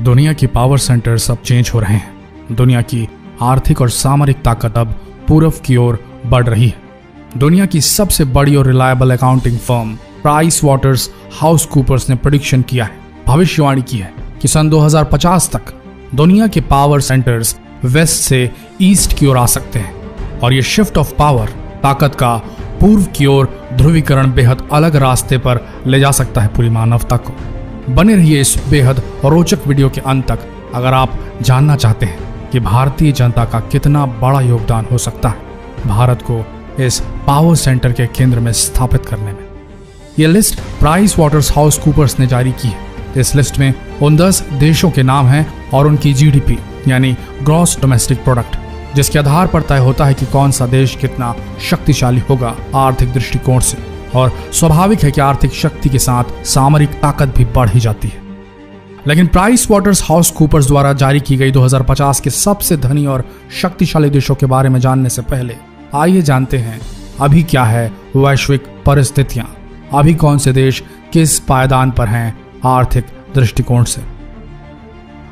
दुनिया की power centres अब चेंज हो रहे हैं। दुनिया की आर्थिक और सामरिक ताकत अब पूर्व की ओर बढ़ रही है। दुनिया की सबसे बड़ी और reliable accounting firm Price Waterhouse Coopers ने प्रेडिक्शन किया है, भविष्यवाणी की है कि सन 2050 तक दुनिया के पावर सेंटर्स वेस्ट से ईस्ट की ओर आ सकते हैं और ये शिफ्ट ऑफ पावर ताकत का पूर्व की ओर ध्रुवीकरण बेहद अलग रास्ते पर ले जा सकता है पूरी मानवता को। बने रहिए इस बेहद रोचक वीडियो के अंत तक अगर आप जानना चाहते हैं कि भारतीय जनता का कितना बड़ा योगदान हो सकता है भारत को इस पावर सेंटर के केंद्र में स्थापित करने में। यह list Price Waterhouse Coopers ने जारी की है। इस लिस्ट में उन 10 देशों के नाम हैं और उनकी जीडीपी यानी ग्रॉस डोमेस्टिक प्रोडक्ट, जिसके आधार पर तय होता है कि कौन सा देश कितना शक्तिशाली होगा आर्थिक दृष्टिकोण से। और स्वाभाविक है कि आर्थिक शक्ति के साथ सामरिक ताकत भी बढ़ ही जाती है। लेकिन प्राइस वाटर्स हाउस कूपर्स द्वारा जारी की गई 2050 के सबसे धनी और शक्तिशाली देशों के बारे में जानने से पहले आइए जानते हैं अभी क्या है वैश्विक परिस्थितियां, अभी कौन से देश किस पायदान पर हैं आर्थिक दृष्टिकोण से।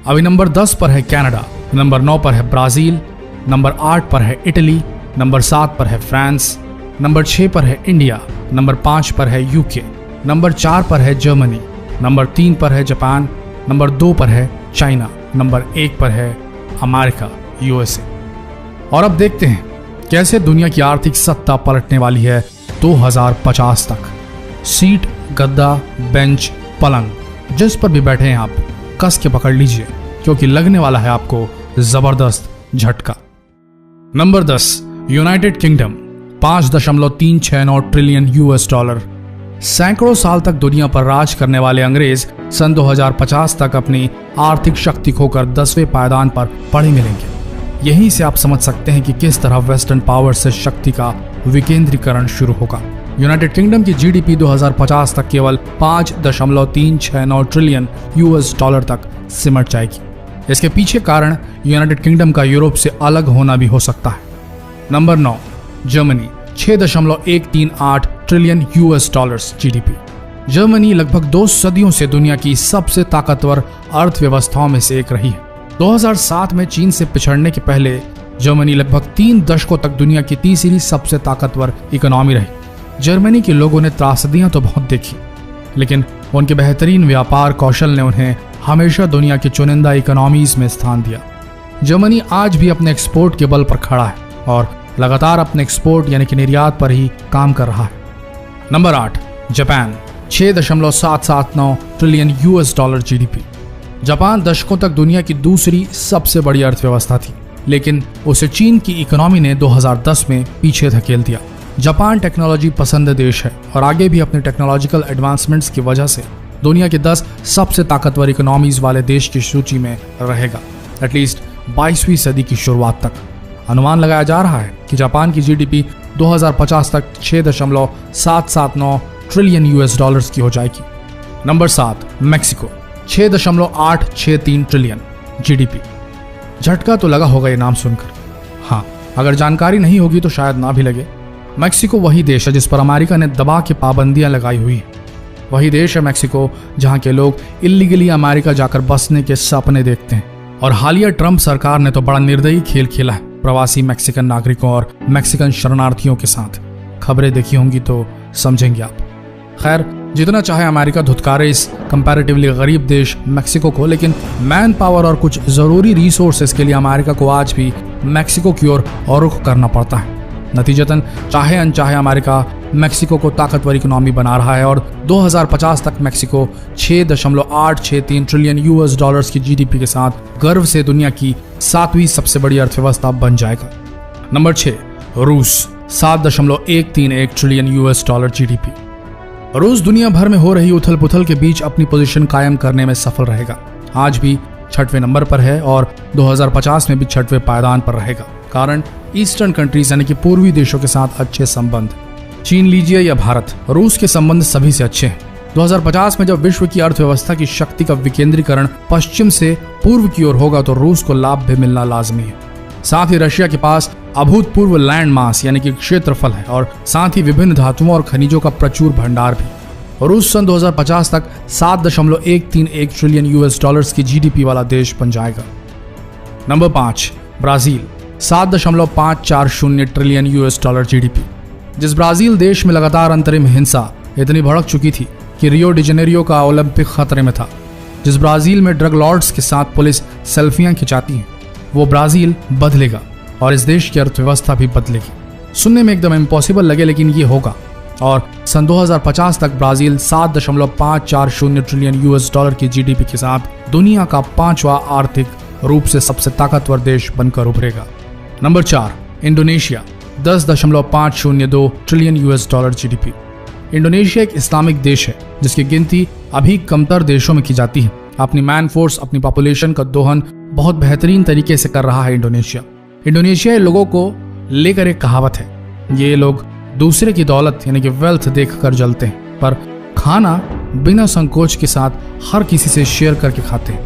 अभी नंबर 10 पर है कनाडा, नंबर 9 पर है ब्राजील, नंबर 8 पर है इटली, नंबर 7 पर है फ्रांस, नंबर 6 पर है इंडिया, नंबर 5 पर है यूके, नंबर 4 पर है जर्मनी, नंबर 3 पर है जापान, नंबर 2 पर है चाइना, नंबर 1 पर है अमेरिका यूएसए। और अब देखते हैं कैसे दुनिया की आर्थिक सत्ता पलटने वाली है 2050 तक। सीट, गद्दा, बेंच, पलंग जिस पर भी बैठे हैं आप कस के पकड़ लीजिए क्योंकि लगने वाला है आपको जबरदस्त झटका। Number 10 United kingdom, 5.369 trillion US dollar. सैकड़ों साल तक दुनिया पर राज करने वाले अंग्रेज सन 2050 तक अपनी आर्थिक शक्ति खोकर 10वें पायदान पर पड़े मिलेंगे। यहीं से आप समझ सकते हैं कि किस तरह वेस्टर्न पावर से शक्ति का विकेंद्रीकरण शुरू होगा। यूनाइटेड किंगडम की जीडीपी 2050 तक केवल 5.369 ट्रिलियन यूएस डॉलर तक सिमट जाएगी। इसके पीछे कारण यूनाइटेड किंगडम का यूरोप से अलग होना भी हो सकता है। Number 9 Germany, 6.138 trillion US dollars GDP. Germany लगभग 2 सदियों से दुनिया की सबसे ताकतवर अर्थव्यवस्थाओं में से एक रही है। 2007 में चीन से पिछड़ने के पहले जर्मनी लगभग 3 दशकों तक दुनिया की तीसरी सबसे ताकतवर इकोनॉमी रही। जर्मनी के लोगों ने त्रासदियां तो बहुत देखी, लेकिन उनके बेहतरीन व्यापार कौशल ने उन्हें हमेशा दुनिया की चुनिंदा इकोनॉमीज में स्थान दिया। जर्मनी आज भी अपने एक्सपोर्ट के बल पर खड़ा है और लगातार अपने एक्सपोर्ट यानी कि निर्यात पर ही काम कर रहा है। Number 8 Japan, 6.779 trillion US dollar GDP. Japan दशकों तक दुनिया की दूसरी सबसे बड़ी अर्थव्यवस्था थी, लेकिन उसे चीन की इकोनॉमी ने 2010 में पीछे धकेल दिया। जापान टेक्नोलॉजी पसंद देश है और आगे भी अपने टेक्नोलॉजिकल एडवांसमेंट्स की वजह से दुनिया के 10 सबसे ताकतवर इकोनॉमीज वाले देश की सूची में रहेगा एटलीस्ट 22वीं सदी की शुरुआत तक। अनुमान लगाया जा रहा है कि जापान की जीडीपी 2050 तक 6.779 ट्रिलियन यूएस डॉलर्स की हो जाएगी। Number 7 Mexico, 6.863 trillion GDP. झटका तो लगा होगा ये नाम सुनकर। हाँ, अगर जानकारी नहीं होगी तो शायद ना भी लगे। मैक्सिको वही देश है जिस पर अमेरिका ने दबा के पाबंदियां लगाई हुई है। वही देश है मैक्सिको जहां के लोग इलीगली अमेरिका जाकर बसने के सपने देखते हैं। और हालिया ट्रंप सरकार ने तो बड़ा निर्दयी खेल खेला है प्रवासी मैक्सिकन नागरिकों और मैक्सिकन शरणार्थियों के साथ। खबरें देखी होंगी तो समझेंगे आप। खैर, जितना चाहे अमेरिका धुतकारे इस कंपैरेटिवली गरीब देश मैक्सिको को, लेकिन मैन पावर और कुछ जरूरी रिसोर्सेज के लिए अमेरिका को आज भी मैक्सिको की ओर रुख करना पड़ता है। नतीजतन चाहे अनचाहे अमेरिका मैक्सिको को ताकतवर इकोनॉमी बना रहा है और 2050 तक मैक्सिको 6.863 ट्रिलियन यूएस डॉलर्स की जीडीपी के साथ गर्व से दुनिया की 7वीं सबसे बड़ी अर्थव्यवस्था बन जाएगा। नंबर 6 रूस, 7.131 ट्रिलियन यूएस डॉलर जीडीपी। रूस दुनिया भर में हो रही उथल पुथल के बीच अपनी पोजीशन कायम करने में सफल रहेगा। आज भी 6वें नंबर पर है और 2050 में भी 6वें पायदान पर रहेगा। कारण ईस्टर्न कंट्रीज यानी कि पूर्वी देशों के साथ अच्छे संबंध। चीन लीजिए या भारत, रूस के संबंध सभी से अच्छे हैं। 2050 में जब विश्व की अर्थव्यवस्था की शक्ति का विकेंद्रीकरण पश्चिम से पूर्व की ओर होगा तो रूस को लाभ भी मिलना लाजमी है। साथ ही रशिया के पास अभूतपूर्व लैंड मास यानी कि क्षेत्रफल है और साथ ही विभिन्न धातुओं और खनिजों का प्रचुर भंडार भी। रूस सन 2050 तक 7.131 ट्रिलियन यूएस डॉलर्स की जीडीपी वाला देश बन जाएगा। Number 5, Brazil 7.540 trillion US dollar GDP. जिस ब्राजील देश में लगातार अंतरिम हिंसा इतनी भड़क चुकी थी कि रियो डी जेनेरियो का ओलंपिक खतरे में था, जिस ब्राजील में ड्रग लॉर्ड्स के साथ पुलिस सेल्फियां खिंचाती है, वो ब्राजील बदलेगा और इस देश की अर्थव्यवस्था भी बदलेगी। सुनने में एकदम इम्पॉसिबल लगे, लेकिन ये होगा। और सन 2050 तक ब्राजील 7.540 ट्रिलियन यूएस डॉलर की जीडीपी के साथ दुनिया का 5वां आर्थिक रूप से सबसे ताकतवर देश बनकर उभरेगा। Number 4, Indonesia 10.502 trillion US dollar GDP. Indonesia एक इस्लामिक देश है जिसकी गिनती अभी कमतर देशों में की जाती है। अपनी मैन फोर्स, अपनी पॉपुलेशन का दोहन बहुत बेहतरीन तरीके से कर रहा है इंडोनेशिया। इंडोनेशियाई लोगों को लेकर एक कहावत है, ये लोग दूसरे की दौलत यानी कि वेल्थ देखकर जलते हैं, पर खाना बिना संकोच के साथ हर किसी से शेयर करके खाते हैं।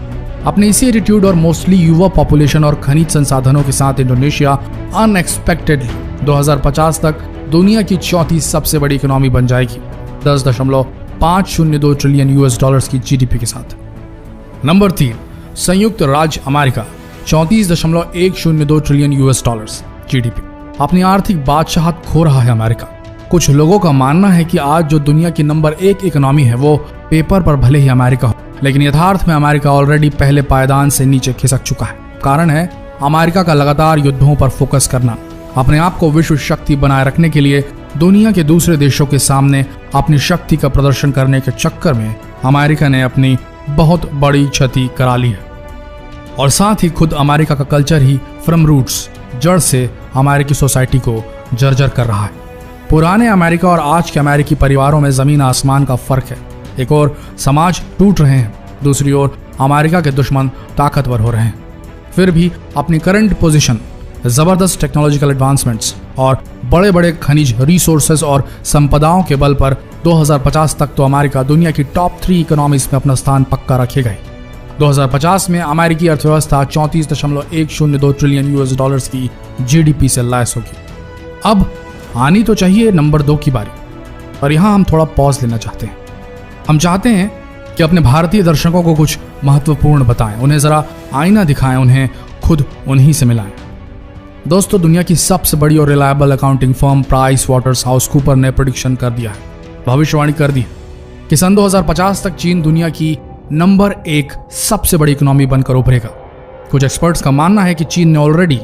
अपने इसी एटीट्यूड और मोस्टली युवा पॉपुलेशन और खनिज संसाधनों के साथ इंडोनेशिया अनएक्सपेक्टेडली 2050 तक दुनिया की चौथी सबसे बड़ी इकोनॉमी बन जाएगी 10.502 ट्रिलियन यूएस डॉलर्स की जीडीपी के साथ। नंबर 3, संयुक्त राज्य America 34.102 trillion US dollars GDP. अपनी आर्थिक बादशाहत खो रहा है अमेरिका। कुछ लोगों का मानना है कि आज जो दुनिया की नंबर 1 इकोनॉमी है वो पेपर पर भले ही अमेरिका हो, लेकिन यथार्थ में अमेरिका ऑलरेडी पहले पायदान से नीचे खिसक चुका है। कारण है अमेरिका का लगातार युद्धों पर फोकस करना। अपने आप को विश्व शक्ति बनाए रखने के लिए दुनिया के दूसरे देशों के सामने अपनी शक्ति का प्रदर्शन करने के चक्कर में अमेरिका ने अपनी बहुत बड़ी क्षति करा ली है। और साथ ही खुद अमेरिका का कल्चर ही फ्रॉम रूट्स, जड़ से अमेरिकी सोसाइटी को जर्जर कर रहा है। पुराने अमेरिका और आज के अमेरिकी परिवारों में जमीन आसमान का फर्क है। एक और समाज टूट रहे हैं, दूसरी ओर अमेरिका के दुश्मन ताकतवर हो रहे हैं। फिर भी अपनी करंट पोजीशन, जबरदस्त टेक्नोलॉजिकल एडवांसमेंट्स और बड़े बड़े खनिज रिसोर्सेज और संपदाओं के बल पर 2050 तक तो अमेरिका दुनिया की टॉप 3 इकोनॉमीज में अपना स्थान पक्का रखेगा ही। 2050 में अमेरिकी अर्थव्यवस्था 34.102 ट्रिलियन यूएस डॉलर्स की जीडीपी से लैस होगी। अब आनी तो चाहिए नंबर 2 की बारी, और यहां हम थोड़ा पॉज लेना चाहते हैं। हम चाहते हैं कि अपने भारतीय दर्शकों को कुछ महत्वपूर्ण बताएं, उन्हें जरा आईना दिखाएं, उन्हें खुद उन्हीं से मिलाएं। दोस्तों, दुनिया की सबसे बड़ी और reliable accounting firm Price waters house Cooper ने प्रेडिक्शन कर दिया है, भविष्यवाणी कर दी है कि सन 2050 तक चीन दुनिया की नंबर 1 सबसे बड़ी इकोनॉमी बनकर उभरेगा। कुछ एक्सपर्ट्स का मानना है कि चीन ने ऑलरेडी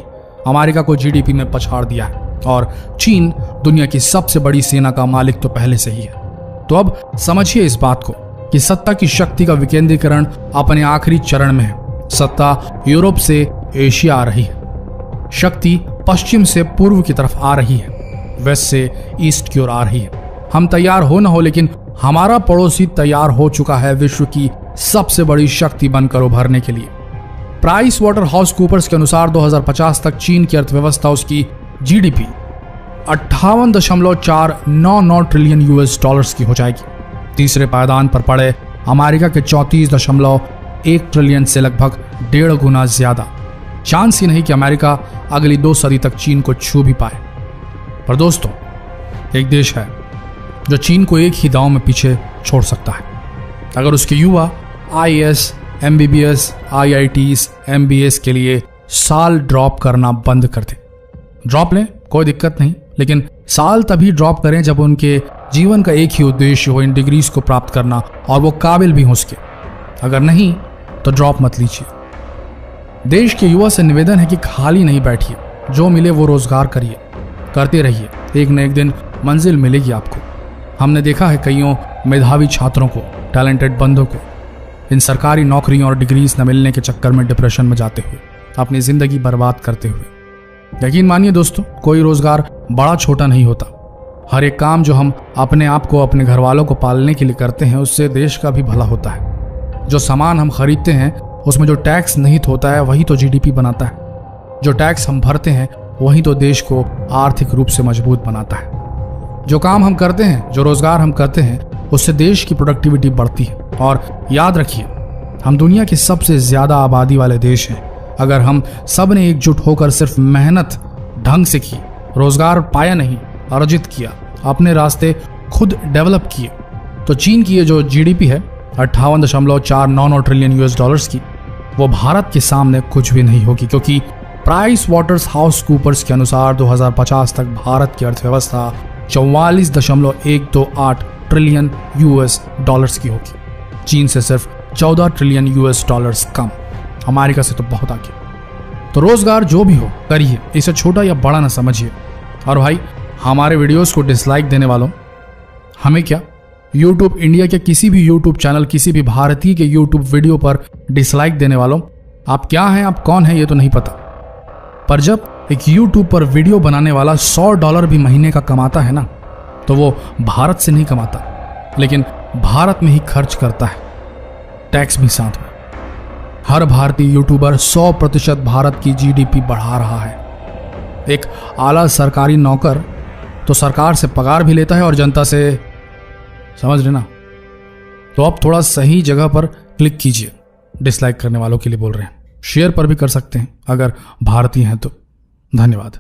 अमेरिका को जीडीपी में पछाड़ दिया है और चीन दुनिया की सबसे बड़ी सेना का मालिक तो पहले से ही है। तो अब समझिए इस बात को कि सत्ता की शक्ति का विकेंद्रीकरण अपने आखिरी चरण में है। सत्ता यूरोप से एशिया आ रही है, शक्ति पश्चिम से पूर्व की तरफ आ रही है, वेस्ट से ईस्ट की ओर आ रही है। हम तैयार हो न हो, लेकिन हमारा पड़ोसी तैयार हो चुका है विश्व की सबसे बड़ी शक्ति बनकर उभरने के लिए। प्राइस वाटर हाउस कूपर्स के अनुसार 2050 तक चीन की अर्थव्यवस्था, उसकी जीडीपी 58.499 ट्रिलियन यूएस डॉलर्स की हो जाएगी। तीसरे पायदान पर पड़े अमेरिका के 34.1 ट्रिलियन से लगभग 1.5 गुना ज्यादा। चांस ही नहीं कि अमेरिका अगली 2 सदी तक चीन को छू भी पाए। पर दोस्तों, एक देश है जो चीन को एक ही दांव में पीछे छोड़ सकता है। अगर उसके युवा आईएएस, एमबीबीएस, आईआईटीज, एमबीएस के लिए साल ड्रॉप करना बंद कर दे। ड्रॉप लें, कोई दिक्कत नहीं, लेकिन साल तभी ड्रॉप करें जब उनके जीवन का एक ही उद्देश्य हो, इन डिग्रीज को प्राप्त करना, और वो काबिल भी हो उसके। अगर नहीं तो ड्रॉप मत लीजिए। देश के युवा से निवेदन है कि खाली नहीं बैठिए, जो मिले वो रोजगार करिए, करते रहिए, एक न एक दिन मंजिल मिलेगी आपको। हमने देखा है कईयों मेधावी छात्रों को, टैलेंटेड बंदों को इन सरकारी नौकरियों और डिग्रीज न मिलने के चक्कर में डिप्रेशन में जाते हुए, अपनी जिंदगी बर्बाद करते हुए। यकीन मानिए दोस्तों, कोई रोजगार बड़ा छोटा नहीं होता। हर एक काम जो हम अपने आप को, अपने घर वालों को पालने के लिए करते हैं, उससे देश का भी भला होता है। जो सामान हम खरीदते हैं उसमें जो टैक्स निहित होता है वही तो जीडीपी बनाता है। जो टैक्स हम भरते हैं वही तो देश को आर्थिक रूप से मजबूत बनाता है। जो काम हम करते हैं, जो रोजगार हम करते हैं, उससे देश की प्रोडक्टिविटी बढ़ती है। और याद रखिए, हम दुनिया के सबसे ज्यादा आबादी वाले देश हैं। अगर हम सब ने एकजुट होकर सिर्फ मेहनत ढंग से की, रोजगार पाया नहीं, अर्जित किया, अपने रास्ते खुद डेवलप किए, तो चीन की ये जो जीडीपी है 58.499 ट्रिलियन यूएस डॉलर्स की, वो भारत के सामने कुछ भी नहीं होगी, क्योंकि प्राइस वाटर्स हाउस कूपर्स के अनुसार 2050 तक भारत की अर्थव्यवस्था 44.128 ट्रिलियन यूएस डॉलर्स की होगी। चीन से सिर्फ 14 ट्रिलियन यूएस डॉलर्स कम, अमेरिका से तो बहुत आगे। तो रोजगार जो भी हो करिए, इसे छोटा या बड़ा ना समझिए। और भाई हमारे वीडियोस को डिसलाइक देने वालों, हमें क्या, YouTube इंडिया के किसी भी YouTube चैनल, किसी भी भारतीय के YouTube वीडियो पर डिसलाइक देने वालों, आप क्या हैं, आप कौन हैं, ये तो नहीं पता। पर जब एक YouTube पर वीडियो बनाने वाला $100 भी महीने का कमाता है ना, तो वो भारत से नहीं कमाता, लेकिन भारत में ही खर्च करता है, टैक्स भी साथ में। हर भारतीय यूट्यूबर 100% भारत की जीडीपी बढ़ा रहा है। एक आला सरकारी नौकर तो सरकार से पगार भी लेता है और जनता से, समझ लेना। तो अब थोड़ा सही जगह पर क्लिक कीजिए। डिसलाइक करने वालों के लिए बोल रहे हैं, शेयर पर भी कर सकते हैं अगर भारतीय हैं तो। धन्यवाद।